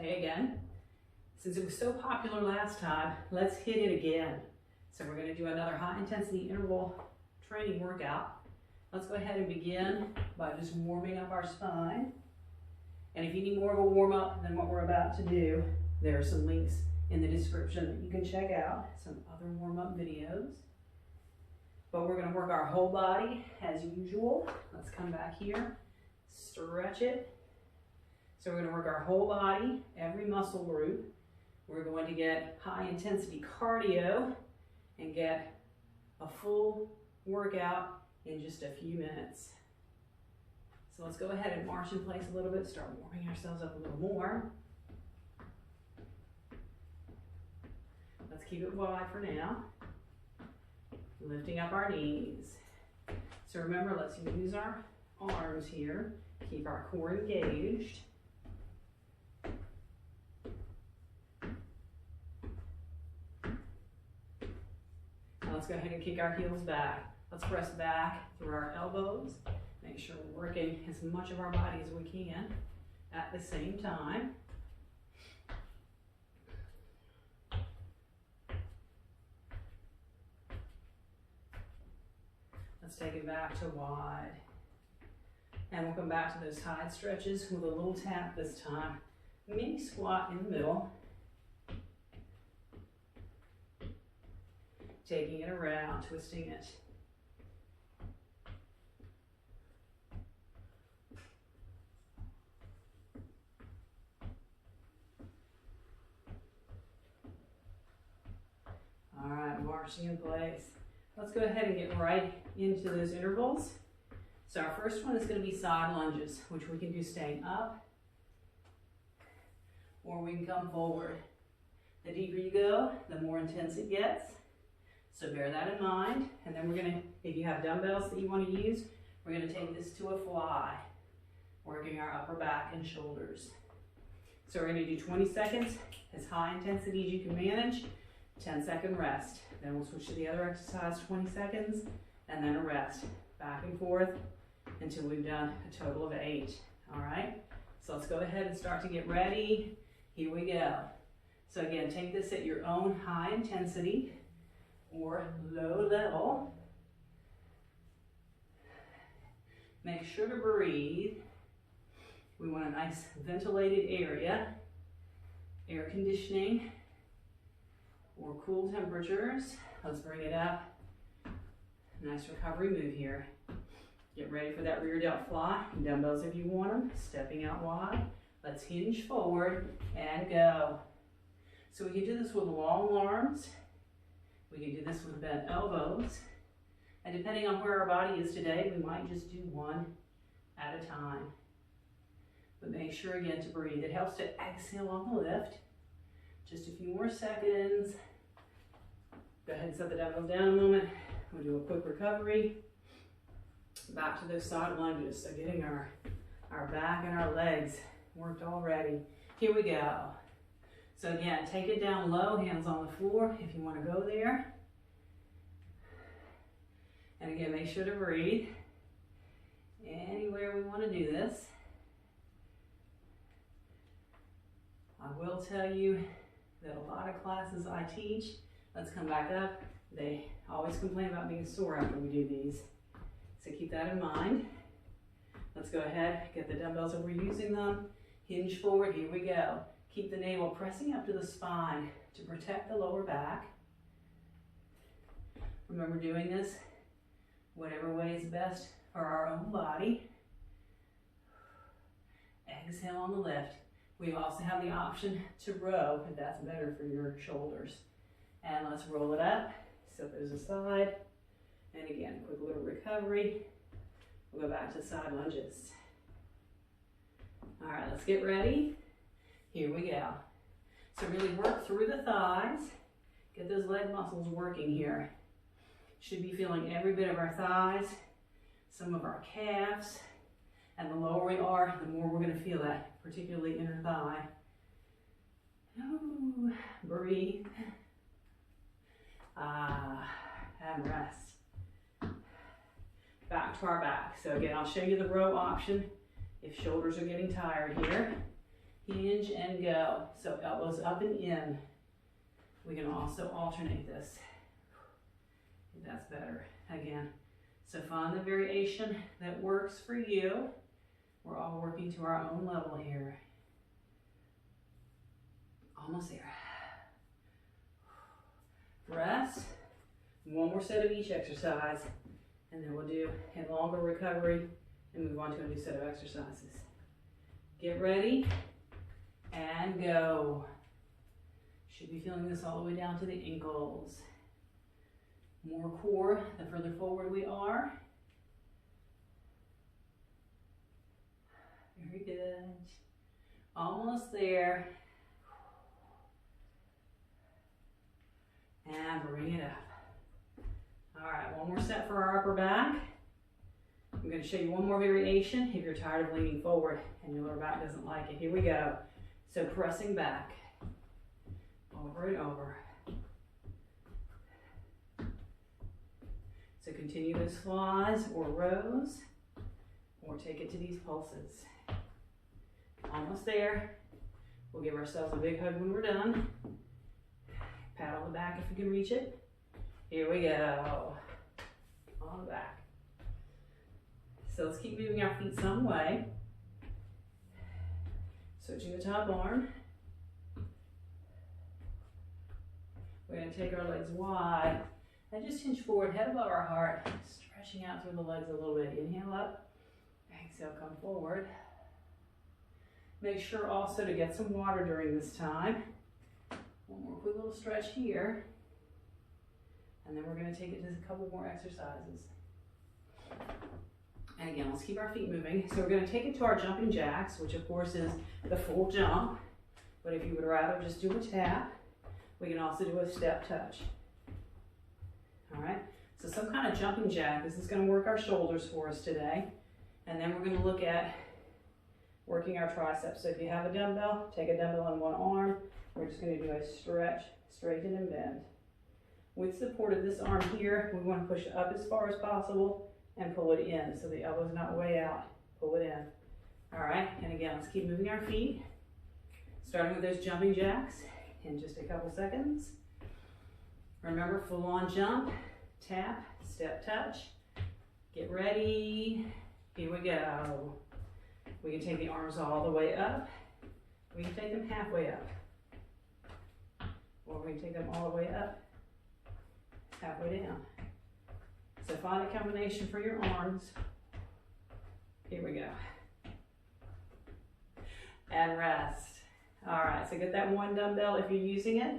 Okay, again, since it was so popular last time, let's hit it again. So we're gonna do another high intensity interval training workout. Let's go ahead and begin by just warming up our spine. And if you need more of a warm up than what we're about to do, there are some links in the description that you can check out, some other warm up videos. But we're gonna work our whole body as usual. Let's come back here, stretch it. So we're gonna work our whole body, every muscle group. We're going to get high intensity cardio and get a full workout in just a few minutes. So let's go ahead and march in place a little bit, start warming ourselves up a little more. Let's keep it wide for now. Lifting up our knees. So remember, let's use our arms here, keep our core engaged. Now let's go ahead and kick our heels back. Let's press back through our elbows. Make sure we're working as much of our body as we can at the same time. Let's take it back to wide. And we'll come back to those side stretches with a little tap this time. Mini squat in the middle. Taking it around, twisting it. All right, marching in place. Let's go ahead and get right into those intervals. So our first one is going to be side lunges, which we can do staying up, or we can come forward. The deeper you go, the more intense it gets. So bear that in mind. And then we're going to, if you have dumbbells that you want to use, we're going to take this to a fly, working our upper back and shoulders. So we're going to do 20 seconds, as high intensity as you can manage, 10-second rest. Then we'll switch to the other exercise, 20 seconds, and then a rest. Back and forth until we've done a total of 8. All right? So let's go ahead and start to get ready. Here we go. So again, take this at your own high intensity or low level. Make sure to breathe. We want a nice ventilated area, air conditioning, or cool temperatures. Let's bring it up. Nice recovery move here. Get ready for that rear delt fly. Dumbbells if you want them. Stepping out wide. Let's hinge forward and go. So we can do this with long arms. We can do this with bent elbows. And depending on where our body is today, we might just do one at a time. But make sure again to breathe. It helps to exhale on the lift. Just a few more seconds. Go ahead and set the dumbbells down a moment. We'll do a quick recovery. Back to those side lunges. So getting our back and our legs worked already. Here we go. So again, take it down low, hands on the floor if you want to go there. And again, make sure to breathe. Anywhere we want to do this. I will tell you that a lot of classes I teach, let's come back up, they always complain about being sore after we do these. So keep that in mind. Let's go ahead, get the dumbbells if we're using them. Hinge forward, here we go. Keep the navel pressing up to the spine to protect the lower back. Remember doing this whatever way is best for our own body. Exhale on the lift. We also have the option to row if that's better for your shoulders. And let's roll it up, set those aside. And again, quick little recovery. We'll go back to side lunges. All right, let's get ready. Here we go. So really work through the thighs. Get those leg muscles working here. Should be feeling every bit of our thighs, some of our calves, and the lower we are, the more we're going to feel that, particularly inner thigh. Ooh, breathe. And rest. Back to our back. So again, I'll show you the row option if shoulders are getting tired here. Hinge and go. So elbows up and in. We can also alternate this. That's better. Again. So find the variation that works for you. We're all working to our own level here. Almost there. Rest. One more set of each exercise, and then we'll do a longer recovery and move on to a new set of exercises. Get ready and go. Should be feeling this all the way down to the ankles. More core the further forward we are. Very good. Almost there. And bring it up. All right, one more set for our upper back. I'm going to show you one more variation if you're tired of leaning forward and your lower back doesn't like it. Here we go. So pressing back over and over. So continue those flies or rows, or take it to these pulses. Almost there. We'll give ourselves a big hug when we're done. Pat on the back if you can reach it. Here we go. On the back. So let's keep moving our feet some way. Switching the top arm. We're going to take our legs wide and just hinge forward, head above our heart, stretching out through the legs a little bit. Inhale up, exhale, come forward. Make sure also to get some water during this time. One more quick little stretch here. And then we're going to take it to a couple more exercises. And again, let's keep our feet moving. So we're going to take it to our jumping jacks, which of course is the full jump. But if you would rather just do a tap, we can also do a step touch. All right, so some kind of jumping jack. This is going to work our shoulders for us today. And then we're going to look at working our triceps. So if you have a dumbbell, take a dumbbell in one arm. We're just going to do a stretch, straighten and bend. With support of this arm here, we want to push it up as far as possible and pull it in. So the elbow's not way out. Pull it in. All right, and again, let's keep moving our feet. Starting with those jumping jacks in just a couple seconds. Remember, full on jump, tap, step touch. Get ready. Here we go. We can take the arms all the way up. We can take them halfway up. Or we can take them all the way up, halfway down. So find a combination for your arms. Here we go. And rest. All right, so get that one dumbbell if you're using it.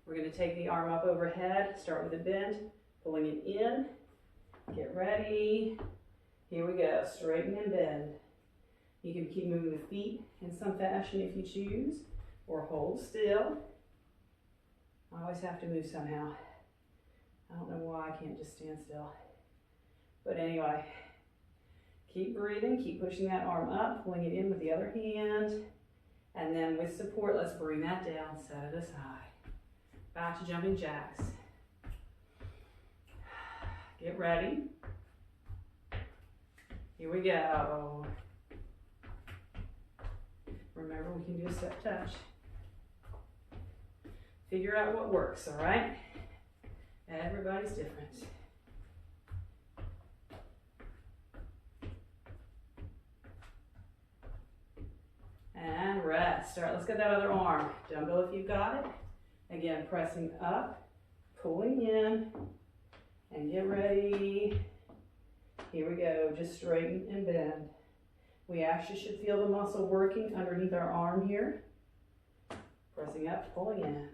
We're going to take the arm up overhead, start with a bend, pulling it in. Get ready. Here we go, straighten and bend. You can keep moving the feet in some fashion if you choose, or hold still. I always have to move somehow. I don't know why I can't just stand still. But anyway, keep breathing, keep pushing that arm up, pulling it in with the other hand. And then with support, let's bring that down, set it aside. Back to jumping jacks. Get ready. Here we go. Remember, we can do a step touch. Figure out what works, all right? Everybody's different. And rest. All right, let's get that other arm. Dumbbell if you've got it. Again, pressing up, pulling in, and get ready. Here we go, just straighten and bend. We actually should feel the muscle working underneath our arm here. Pressing up, pulling in.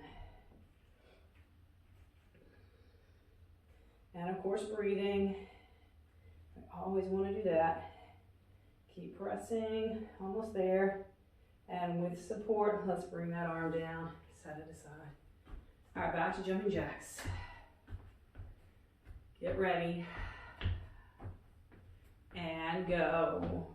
And of course, breathing. I always want to do that. Keep pressing, almost there. And with support, let's bring that arm down, set it aside. All right, back to jumping jacks. Get ready. And go.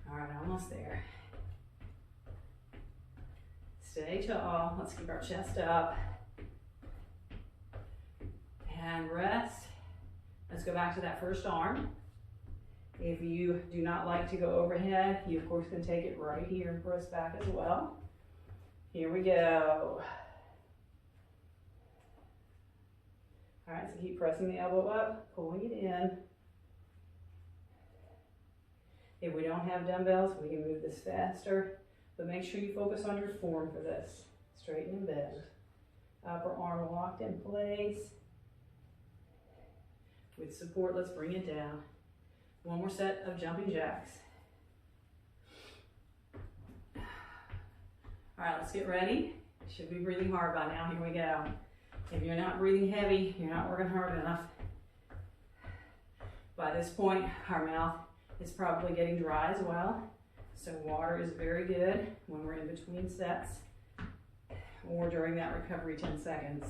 All right, almost there. Stay tall. Let's keep our chest up. And rest. go back to that first arm. If you do not like to go overhead, you of course can take it right here and press back as well. Here we go. All right, so keep pressing the elbow up, pulling it in. If we don't have dumbbells, we can move this faster, but make sure you focus on your form for this. Straighten and bend. Upper arm locked in place. With support, let's bring it down. One more set of jumping jacks. All right, let's get ready. Should be breathing hard by now. Here we go. If you're not breathing heavy, you're not working hard enough. By this point, our mouth is probably getting dry as well. So water is very good when we're in between sets or during that recovery 10 seconds.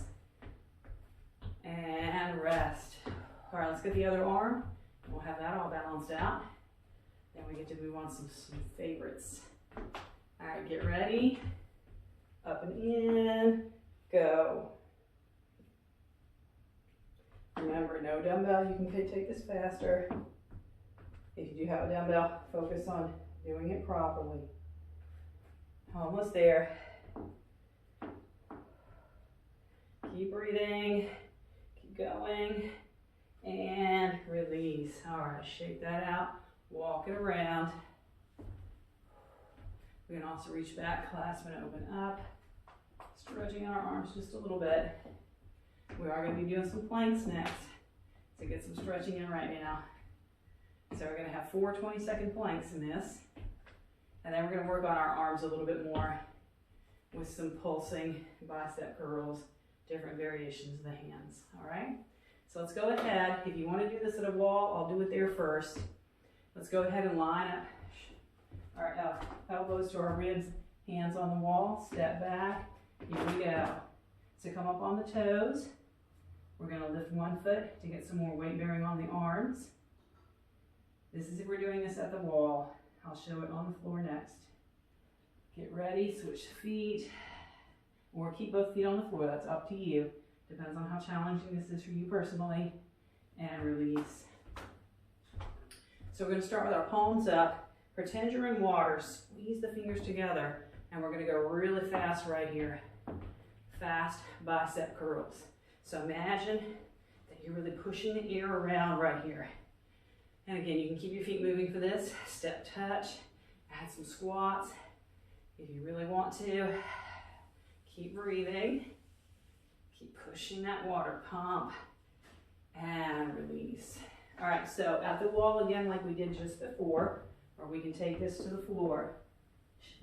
And rest. All right, let's get the other arm. We'll have that all balanced out. Then we get to move on some favorites. All right, get ready. Up and in, go. Remember, no dumbbell, you can take this faster. If you do have a dumbbell, focus on doing it properly. Almost there. Keep breathing, keep going, and release. All right, shake that out, walk it around. We can also reach back, clasp and open up, stretching our arms just a little bit. We are going to be doing some planks next, so get some stretching in right now. So we're going to have 4 20-second planks in this, and then we're going to work on our arms a little bit more with some pulsing bicep curls, different variations of the hands, all right? So let's go ahead. If you want to do this at a wall, I'll do it there first. Let's go ahead and line up our elbows to our ribs, hands on the wall, step back. Here we go. So come up on the toes. We're going to lift one foot to get some more weight bearing on the arms. This is if we're doing this at the wall. I'll show it on the floor next. Get ready, switch feet, or keep both feet on the floor. That's up to you. Depends on how challenging this is for you personally. And release. So we're going to start with our palms up. Pretend you're in water. Squeeze the fingers together. And we're going to go really fast right here. Fast bicep curls. So imagine that you're really pushing the air around right here. And again, you can keep your feet moving for this. Step touch. Add some squats if you really want to. Keep breathing. Keep pushing that water. Pump and release. All right, so at the wall again, like we did just before, or we can take this to the floor.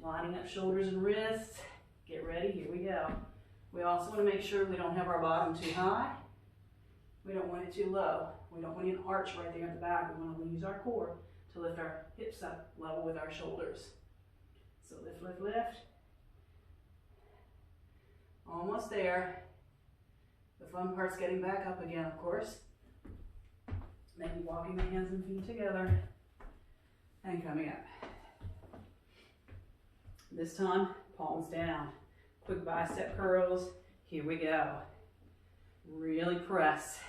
Lining up shoulders and wrists. Get ready, here we go. We also want to make sure we don't have our bottom too high. We don't want it too low. We don't want an arch right there at the back. We want to use our core to lift our hips up level with our shoulders. So lift, lift, lift. Almost there. The fun part's getting back up again, of course. Maybe walking the hands and feet together and coming up. This time, palms down. Quick bicep curls. Here we go. Really press.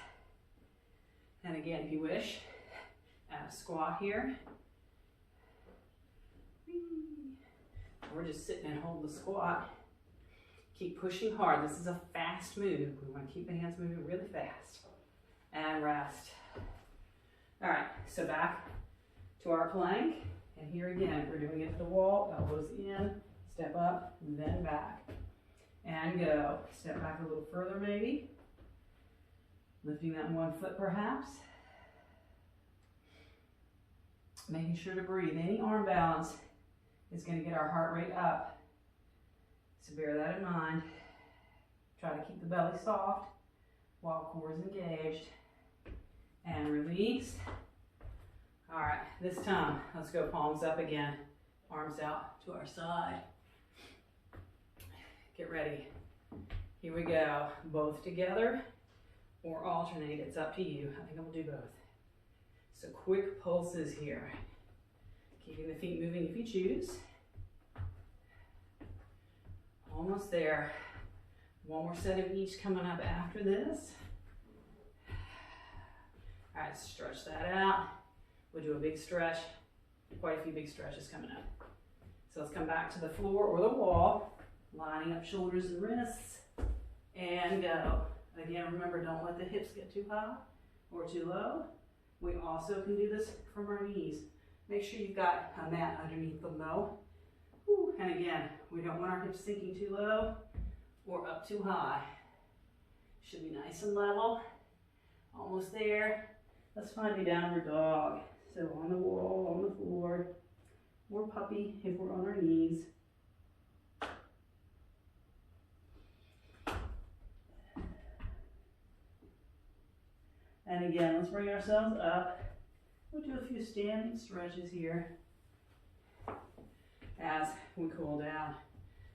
And again, if you wish, add a squat here. Or just sitting and hold the squat. Keep pushing hard. This is a fast move. We want to keep the hands moving really fast. And rest. All right, so back to our plank. And here again, we're doing it to the wall, elbows in, step up, and then back. And go. Step back a little further maybe. Lifting that one foot perhaps. Making sure to breathe. Any arm balance is going to get our heart rate up. So bear that in mind. Try to keep the belly soft while core is engaged. And release. All right, this time, let's go palms up again. Arms out to our side. Get ready. Here we go. Both together or alternate. It's up to you. I think I'm going to do both. So quick pulses here. Keeping the feet moving if you choose. Almost there. One more set of each coming up after this. All right, Nice, stretch that out. We'll do a big stretch, quite a few big stretches coming up. So let's come back to the floor or the wall, lining up shoulders and wrists, and go. Again, remember, don't let the hips get too high or too low. We also can do this from our knees. Make sure you've got a mat underneath them though. Whew. And again, we don't want our hips sinking too low or up too high. Should be nice and level. Almost there. Let's find a downward dog. So on the wall, on the floor, or puppy if we're on our knees. And again, let's bring ourselves up. We'll do a few standing stretches here as we cool down.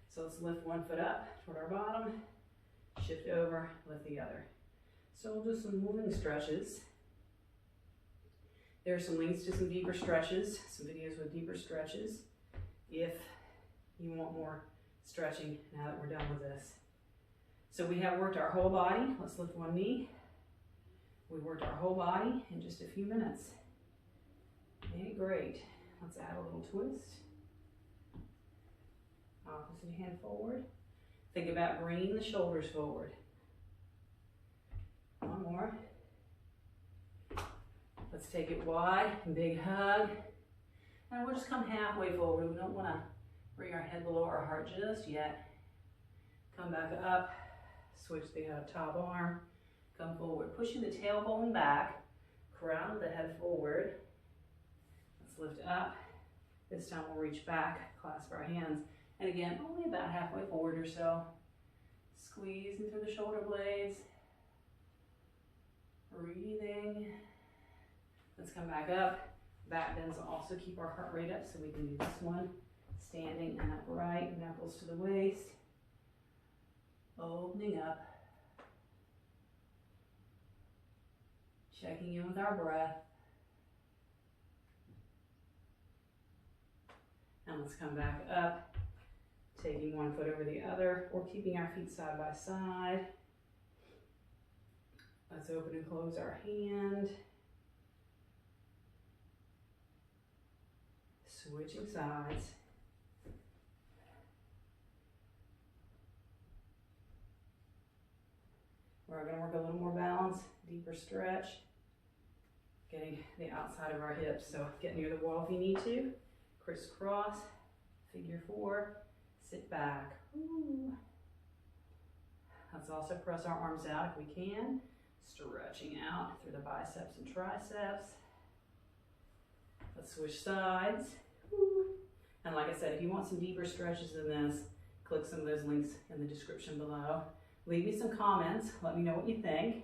So let's lift one foot up toward our bottom, shift over, lift the other. So we'll do some moving stretches. There are some links to some deeper stretches, some videos with deeper stretches, if you want more stretching now that we're done with this. So we have worked our whole body. Let's lift one knee. We worked our whole body in just a few minutes. Okay, great. Let's add a little twist. Opposite hand forward. Think about bringing the shoulders forward. One more. Let's take it wide, big hug. And we'll just come halfway forward. We don't want to bring our head below our heart just yet. Come back up, switch the top arm, come forward. Pushing the tailbone back, crown of the head forward. Let's lift up. This time we'll reach back, clasp our hands. And again, only about halfway forward or so. Squeeze into the shoulder blades. Breathing. Let's come back up. Back bends will also keep our heart rate up, so we can do this one. Standing and upright, knuckles to the waist. Opening up. Checking in with our breath. And let's come back up. Taking one foot over the other, or keeping our feet side by side. Let's open and close our hand. Switching sides. We're going to work a little more balance, deeper stretch, getting the outside of our hips. So get near the wall if you need to. Crisscross, figure four, sit back. Ooh. Let's also press our arms out if we can. Stretching out through the biceps and triceps. Let's switch sides. Ooh. And like I said, if you want some deeper stretches than this, click some of those links in the description below. Leave me some comments. Let me know what you think.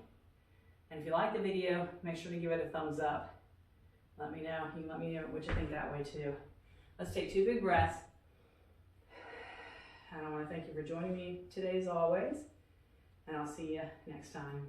And if you like the video, make sure to give it a thumbs up. Let me know. You can let me know what you think that way too. Let's take 2 big breaths. And I want to thank you for joining me today as always. And I'll see you next time.